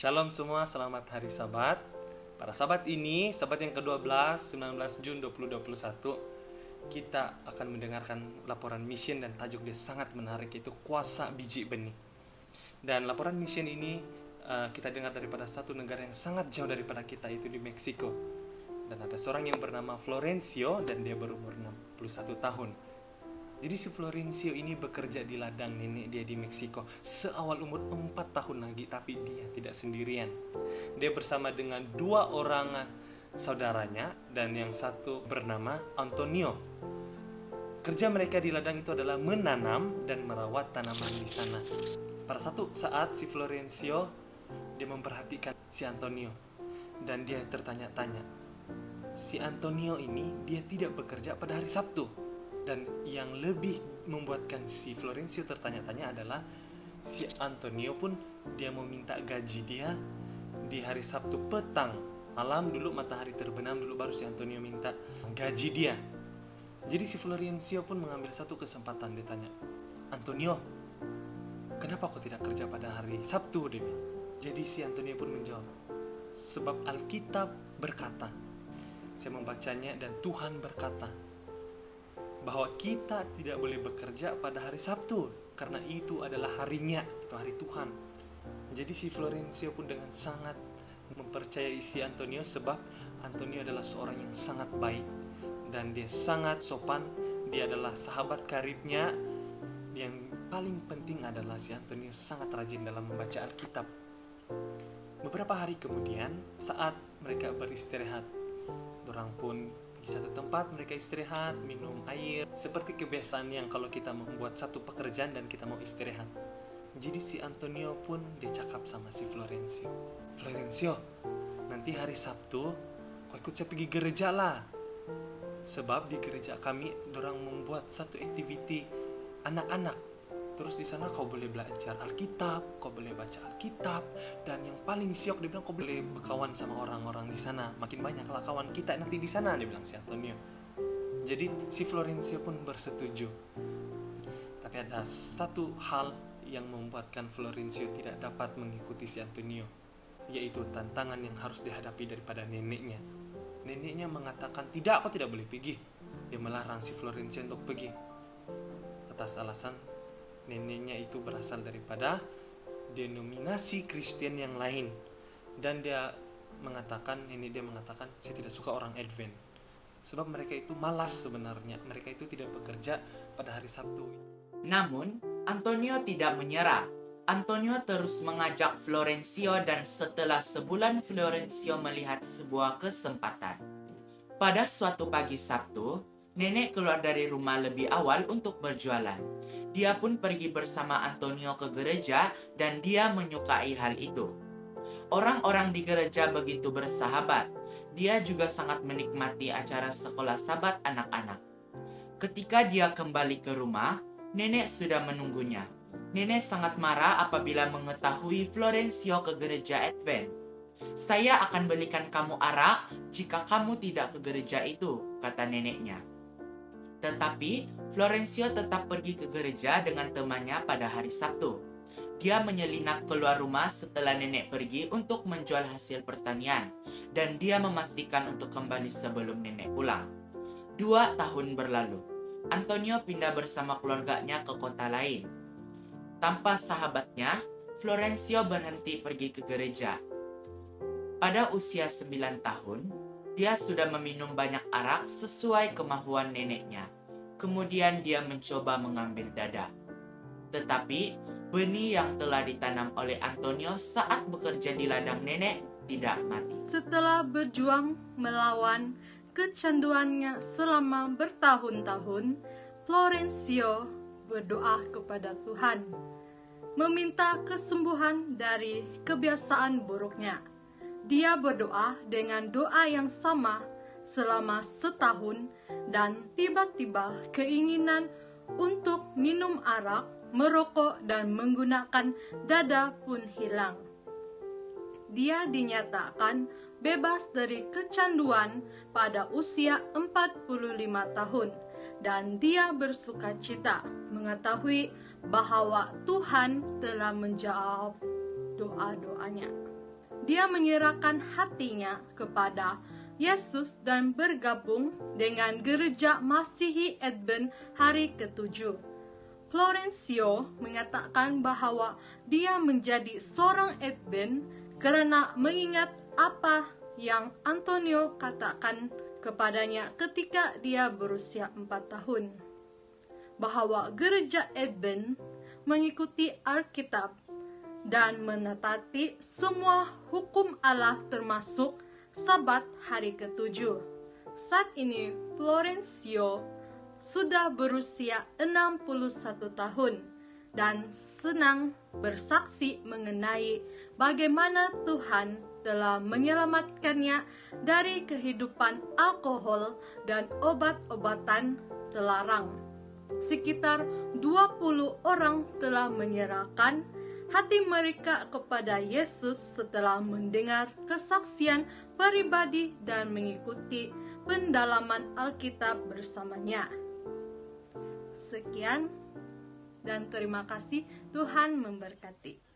Shalom semua, selamat hari Sabat. Para sahabat ini, sabat yang ke-12, 19 Jun 2021, kita akan mendengarkan laporan mission dan tajuk dia sangat menarik, yaitu kuasa biji benih. Dan laporan mission ini kita dengar daripada satu negara yang sangat jauh daripada kita, yaitu di Meksiko. Dan ada seorang yang bernama Florencio dan dia berumur 61 tahun. Jadi si Florencio ini bekerja di ladang nenek dia di Meksiko seawal umur 4 tahun lagi, tapi dia tidak sendirian. Dia bersama dengan 2 orang saudaranya dan yang satu bernama Antonio. Kerja mereka di ladang itu adalah menanam dan merawat tanaman di sana. Pada satu saat si Florencio dia memperhatikan si Antonio dan dia tertanya-tanya. Si Antonio ini dia tidak bekerja pada hari Sabtu. Dan yang lebih membuatkan si Florencio tertanya-tanya adalah si Antonio pun dia meminta gaji dia di hari Sabtu petang, malam dulu matahari terbenam dulu baru si Antonio minta gaji dia. Jadi si Florencio pun mengambil satu kesempatan, dia tanya, Antonio, kenapa kau tidak kerja pada hari Sabtu? Dia bilang. Jadi si Antonio pun menjawab, sebab Alkitab berkata, saya membacanya dan Tuhan berkata bahwa kita tidak boleh bekerja pada hari Sabtu karena itu adalah harinya, itu hari Tuhan. Jadi si Florencio pun dengan sangat mempercayai si Antonio, sebab Antonio adalah seorang yang sangat baik dan dia sangat sopan, dia adalah sahabat karibnya. Yang paling penting adalah si Antonio sangat rajin dalam membaca Alkitab. Beberapa hari kemudian saat mereka beristirahat, orang pun di satu tempat mereka istirahat, minum air, seperti kebiasaan yang kalau kita membuat satu pekerjaan dan kita mau istirahat. Jadi si Antonio pun dia cakap sama si Florencio, Florencio, nanti hari Sabtu kau ikut saya pergi gereja lah, sebab di gereja kami dorang membuat satu aktiviti anak-anak. Terus di sana kau boleh belajar Alkitab, kau boleh baca Alkitab, dan yang paling siok dia bilang kau boleh berkawan sama orang-orang di sana. Makin banyaklah kawan kita nanti di sana, dia bilang si Antonio. Jadi si Florencio pun bersetuju. Tapi ada satu hal yang membuatkan Florencio tidak dapat mengikuti si Antonio, yaitu tantangan yang harus dihadapi daripada neneknya. Neneknya mengatakan, tidak, kau tidak boleh pergi. Dia melarang si Florencio untuk pergi atas alasan neneknya itu berasal daripada denominasi Kristen yang lain. Dan nenek dia mengatakan, saya tidak suka orang Advent, sebab mereka itu malas sebenarnya, mereka itu tidak bekerja pada hari Sabtu. Namun, Antonio tidak menyerah. Antonio terus mengajak Florencio dan setelah sebulan Florencio melihat sebuah kesempatan. Pada suatu pagi Sabtu, nenek keluar dari rumah lebih awal untuk berjualan. Dia pun pergi bersama Antonio ke gereja dan dia menyukai hal itu. Orang-orang di gereja begitu bersahabat. Dia juga sangat menikmati acara sekolah sabat anak-anak. Ketika dia kembali ke rumah, nenek sudah menunggunya. Nenek sangat marah apabila mengetahui Florencio ke gereja Advent. Saya akan belikan kamu arak jika kamu tidak ke gereja itu, kata neneknya. Tetapi Florencio tetap pergi ke gereja dengan temannya pada hari Sabtu. Dia menyelinap keluar rumah setelah nenek pergi untuk menjual hasil pertanian, dan dia memastikan untuk kembali sebelum nenek pulang. 2 tahun berlalu. Antonio pindah bersama keluarganya ke kota lain. Tanpa sahabatnya, Florencio berhenti pergi ke gereja. Pada usia 9 tahun, dia sudah meminum banyak arak sesuai kemauan neneknya. Kemudian dia mencoba mengambil dada. Tetapi benih yang telah ditanam oleh Antonio saat bekerja di ladang nenek tidak mati. Setelah berjuang melawan kecanduannya selama bertahun-tahun, Florencio berdoa kepada Tuhan, meminta kesembuhan dari kebiasaan buruknya. Dia berdoa dengan doa yang sama selama setahun, dan tiba-tiba keinginan untuk minum arak, merokok, dan menggunakan dada pun hilang. Dia dinyatakan bebas dari kecanduan pada usia 45 tahun, dan dia bersukacita mengetahui bahwa Tuhan telah menjawab doa-doanya. dia menyerahkan hatinya kepada Yesus dan bergabung dengan gereja Masihi Advent hari ke-7. Florencio mengatakan bahwa dia menjadi seorang Advent karena mengingat apa yang Antonio katakan kepadanya ketika dia berusia 4 tahun. Bahwa gereja Advent mengikuti Alkitab dan menetapi semua hukum Allah termasuk Sabat hari ke-7. Saat ini Florencio sudah berusia 61 tahun dan senang bersaksi mengenai bagaimana Tuhan telah menyelamatkannya dari kehidupan alkohol dan obat-obatan terlarang. Sekitar 20 orang telah menyerahkan hati mereka kepada Yesus setelah mendengar kesaksian pribadi dan mengikuti pendalaman Alkitab bersamanya. Sekian dan terima kasih, Tuhan memberkati.